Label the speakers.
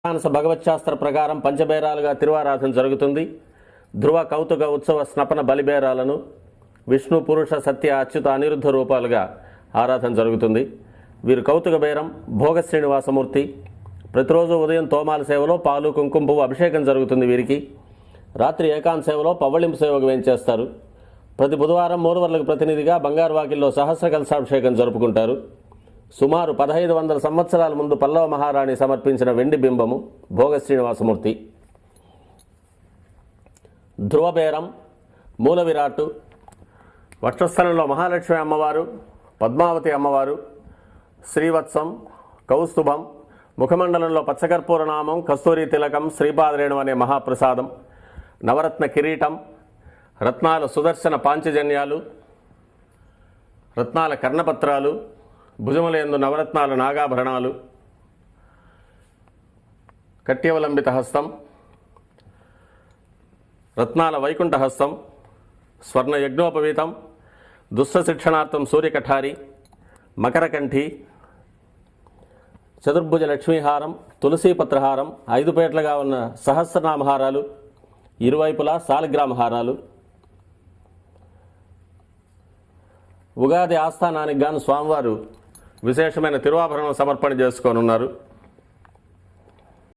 Speaker 1: మానస భగవచ్శాస్త్ర ప్రకారం పంచబేరాలుగా తిరువారాధన జరుగుతుంది. ధ్రువ కౌతుక ఉత్సవ స్నపన బలిబేరాలను విష్ణు పురుష సత్య అచ్యుత అనిరుద్ధ రూపాలుగా ఆరాధన జరుగుతుంది. వీరు కౌతుక బేరం భోగ శ్రీనివాసమూర్తి. ప్రతిరోజు ఉదయం తోమాల సేవలో పాలు కుంకుమ పువ్వు అభిషేకం జరుగుతుంది. వీరికి రాత్రి ఏకాంత సేవలో పవ్వళింపు సేవకు వేయించేస్తారు. ప్రతి బుధవారం మూడువర్లకు ప్రతినిధిగా బంగారు వాకిల్లో సహస్ర కలశాభిషేకం జరుపుకుంటారు. సుమారు 1500 సంవత్సరాల ముందు పల్లవ మహారాణి సమర్పించిన వెండి బింబము భోగ శ్రీనివాసమూర్తి. ధ్రువబేరం మూల విరాట్టు. వక్షస్థలంలో మహాలక్ష్మి అమ్మవారు, పద్మావతి అమ్మవారు, శ్రీవత్సం, కౌస్తుభం, ముఖమండలంలో పచ్చకర్పూర నామం, కస్తూరి తిలకం, శ్రీపాదరేణు అనే మహాప్రసాదం, నవరత్న కిరీటం, రత్నాల సుదర్శన పాంచజన్యాలు, రత్నాల కర్ణపత్రాలు, భుజములందు నవరత్నాల నాగాభరణాలు, కట్యవలంబిత హస్తం, రత్నాల వైకుంఠ హస్తం, స్వర్ణ యజ్ఞోపవీతం, దుస్స శిక్షణార్థం సూర్యకఠారి, మకరకంఠి, చతుర్భుజ లక్ష్మీహారం, తులసీపత్రహారం, 5 పేట్లుగా ఉన్న సహస్రనామహారాలు, ఇరువైపులా సాలగ్రామహారాలు. ఉగాది ఆస్థానానికి గాను స్వామివారు విశేషమైన తిరువాభరణం సమర్పణ చేసుకోనున్నారు.